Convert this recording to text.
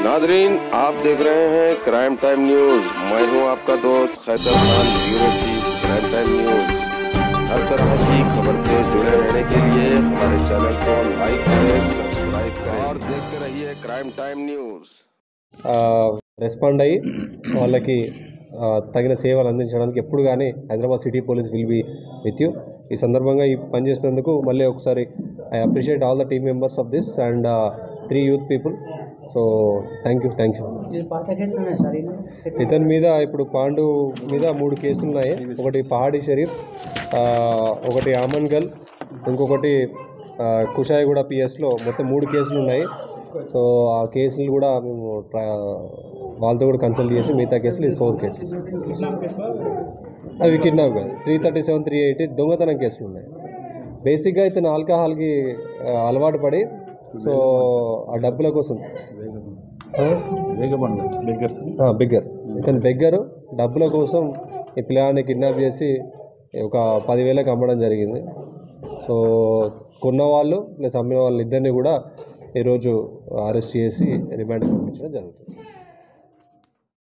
Nadreen, आप देख रहे हैं क्राइम टाइम न्यूज। मैं हूं आपका दोस्त Khaitar Khan, bureau chief crime time news. हर तरह की खबर से जुड़े रहने के लिए हमारे चैनल को लाइक करें, सब्सक्राइब करें और देखते रहिए क्राइम टाइम न्यूज। రెస్పాండ్ అయ్యి వాళ్ళకి తగిన సేవలు అందించడానికి ఎప్పుడు కానీ Hyderabad city police will be with you. ఈ సందర్భంగా ఈ పని చేసినందుకు మళ్ళీ ఒకసారి I appreciate all the team members of this and 3 youth people. So thank you. ఇతని మీద ఇప్పుడు పాండు మీద 3 కేసులు ఉన్నాయి. ఒకటి పహాడీ షరీఫ్, ఒకటి ఆమన్గల్, ఇంకొకటి కుషాయిగూడ పిఎస్లో మొత్తం 3 కేసులు ఉన్నాయి. సో ఆ కేసులు కూడా మేము వాళ్ళతో కూడా కన్సల్ట్ చేసి మిగతా కేసులు 4 కేసెస్ అవి కిడ్నాప్ కాదు. 337, 380 దొంగతనం కేసులు ఉన్నాయి. బేసిక్గా ఇతను ఆల్కహాల్కి అలవాటు పడి సో ఆ డబ్బుల కోసం బెగ్గర్ ఇతను బెగ్గరు డబ్బుల కోసం ఈ పిల్లాన్ని కిడ్నాప్ చేసి ఒక 10,000కి అమ్మడం జరిగింది. సో కొన్నవాళ్ళు ప్లస్ అమ్మిన వాళ్ళు ఇద్దరిని కూడా ఈరోజు అరెస్ట్ చేసి రిమాండ్కి పంపించడం జరుగుతుంది.